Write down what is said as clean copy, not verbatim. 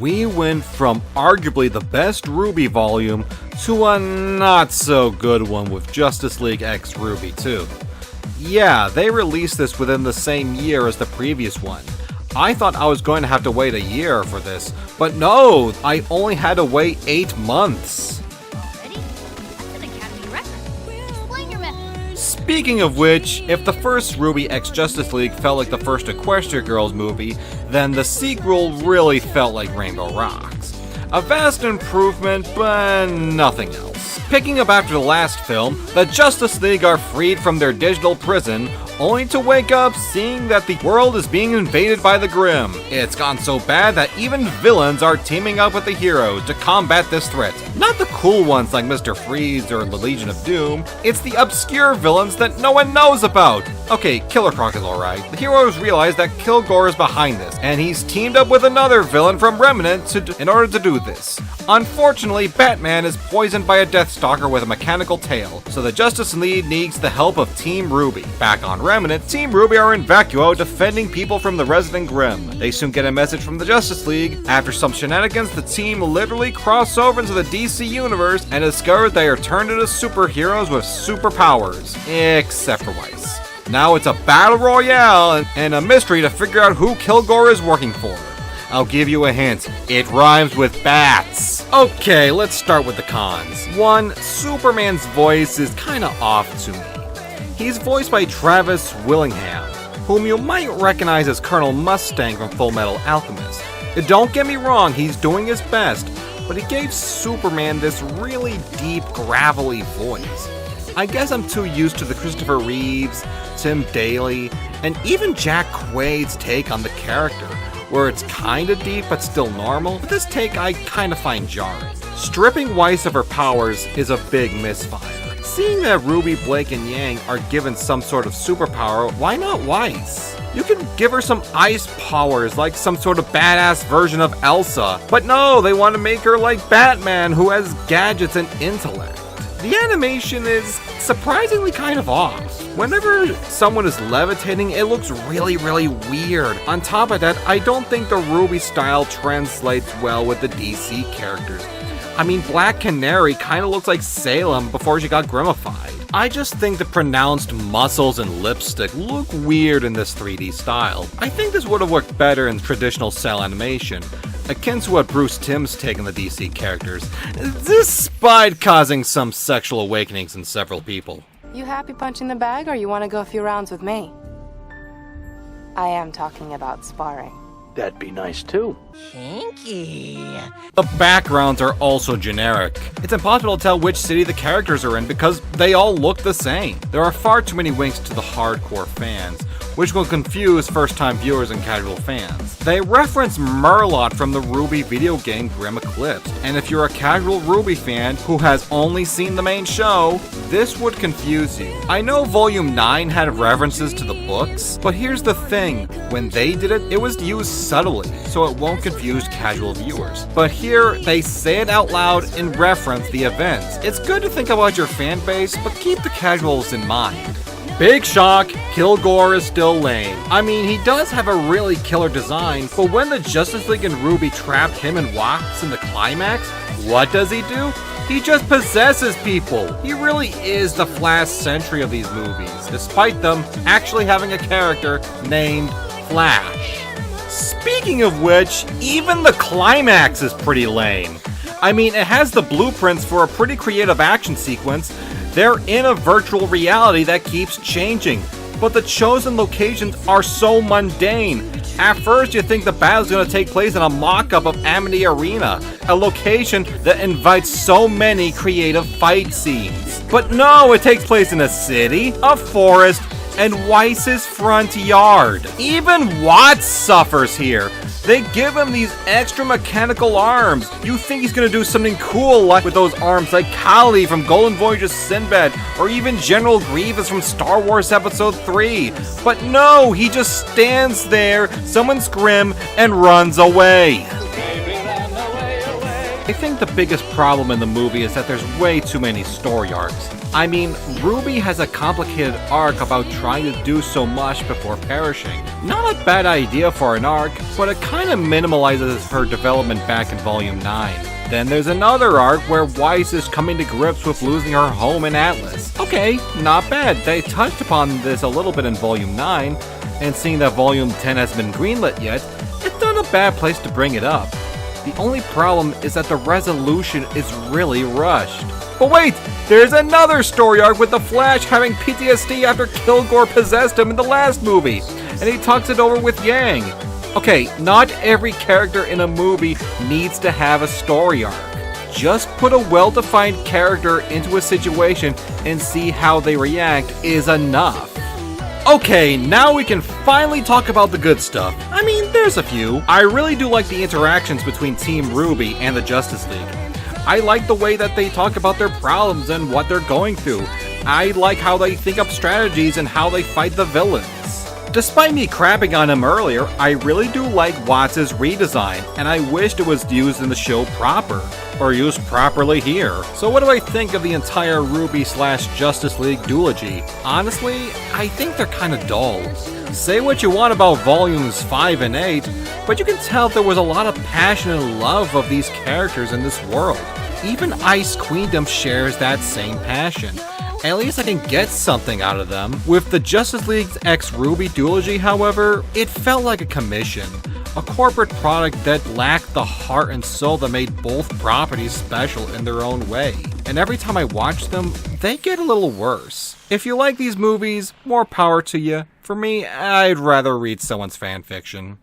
We went from arguably the best RWBY volume to a not so good one with Justice League X RWBY 2. Yeah, they released this within the same year as the previous one. I thought I was going to have to wait a year for this, but no, I only had to wait 8 months. Already? That's an Academy record. Explain your method. Speaking of which, if the first RWBY X Justice League felt like the first Equestria Girls movie, then the sequel really felt like Rainbow Rocks. A vast improvement, but nothing else. Picking up after the last film, the Justice League are freed from their digital prison, only to wake up seeing that the world is being invaded by the Grimm. It's gone so bad that even villains are teaming up with the heroes to combat this threat. Not the cool ones like Mr. Freeze or the Legion of Doom, it's the obscure villains that no one knows about. Okay, Killer Croc is alright. The heroes realize that Kilgore is behind this, and he's teamed up with another villain from Remnant in order to do this. Unfortunately, Batman is poisoned by a Deathstalker with a mechanical tail, so the Justice League needs the help of Team RWBY. Back on Remnant, Team RWBY are in Vacuo defending people from the resident Grimm. They soon get a message from the Justice League. After some shenanigans, the team literally cross over into the DC universe and discover they are turned into superheroes with superpowers, except for Weiss. Now it's a battle royale and a mystery to figure out who Kilgore is working for. I'll give you a hint, it rhymes with bats. Okay, let's start with the cons. 1. Superman's voice is kinda off to me. He's voiced by Travis Willingham, whom you might recognize as Colonel Mustang from Full Metal Alchemist. Don't get me wrong, he's doing his best, but he gave Superman this really deep, gravelly voice. I guess I'm too used to the Christopher Reeves, Tim Daly, and even Jack Quaid's take on the character, where it's kinda deep but still normal. But this take I kinda find jarring. Stripping Weiss of her powers is a big misfire. Seeing that Ruby, Blake, and Yang are given some sort of superpower, why not Weiss? You can give her some ice powers like some sort of badass version of Elsa, but no, they want to make her like Batman who has gadgets and intellect. The animation is surprisingly kind of off. Whenever someone is levitating, it looks really weird. On top of that, I don't think the RWBY style translates well with the DC characters. I mean, Black Canary kinda looks like Salem before she got Grimmified. I just think the pronounced muscles and lipstick look weird in this 3D style. I think this would have worked better in traditional cell animation, akin to what Bruce Timm's taken the DC characters, despite causing some sexual awakenings in several people. You happy punching the bag, or you want to go a few rounds with me? I am talking about sparring. That'd be nice too. Kinky. The backgrounds are also generic. It's impossible to tell which city the characters are in because they all look the same. There are far too many winks to the hardcore fans, which will confuse first-time viewers and casual fans. They reference Murloc from the RWBY video game Grim Eclipse, and if you're a casual RWBY fan who has only seen the main show, this would confuse you. I know Volume 9 had references to the books, but here's the thing, when they did it, it was used subtly, so it won't confuse casual viewers. But here, they say it out loud and reference the events. It's good to think about your fan base, but keep the casuals in mind. Big shock, Kilgore is still lame. I mean, he does have a really killer design, but when the Justice League and RWBY trapped him and Wax in the climax, what does he do? He just possesses people. He really is the Flash Sentry of these movies, despite them actually having a character named Flash. Speaking of which, even the climax is pretty lame. I mean, it has the blueprints for a pretty creative action sequence. They're in a virtual reality that keeps changing, but the chosen locations are so mundane. At first, you think the battle's gonna take place in a mock-up of Amity Arena, a location that invites so many creative fight scenes. But no, it takes place in a city, a forest, and Weiss's front yard. Even Watts suffers here. They give him these extra mechanical arms. You think he's gonna do something cool like with those arms like Kali from Golden Voyage of Sinbad, or even General Grievous from Star Wars Episode 3. But no, he just stands there, summons Grimm, and runs away. I think the biggest problem in the movie is that there's way too many story arcs. I mean, RWBY has a complicated arc about trying to do so much before perishing. Not a bad idea for an arc, but it kinda minimalizes her development back in Volume 9. Then there's another arc where Weiss is coming to grips with losing her home in Atlas. Okay, not bad. They touched upon this a little bit in Volume 9, and seeing that Volume 10 hasn't been greenlit yet, it's not a bad place to bring it up. The only problem is that the resolution is really rushed. But wait! There's another story arc with the Flash having PTSD after Kilgore possessed him in the last movie, and he talks it over with Yang. Okay, not every character in a movie needs to have a story arc. Just put a well-defined character into a situation and see how they react is enough. Okay, now we can finally talk about the good stuff. I mean, there's a few. I really do like the interactions between Team RWBY and the Justice League. I like the way that they talk about their problems and what they're going through. I like how they think up strategies and how they fight the villains. Despite me crapping on him earlier, I really do like Watts' redesign, and I wished it was used in the show proper, or used properly here. So what do I think of the entire RWBY/Justice League duology? Honestly, I think they're kinda dull. Say what you want about volumes 5 and 8, but you can tell there was a lot of passion and love of these characters in this world. Even Ice Queendom shares that same passion. At least I can get something out of them. With the Justice League's X RWBY duology, however, it felt like a commission. A corporate product that lacked the heart and soul that made both properties special in their own way. And every time I watch them, they get a little worse. If you like these movies, more power to you. For me, I'd rather read someone's fanfiction.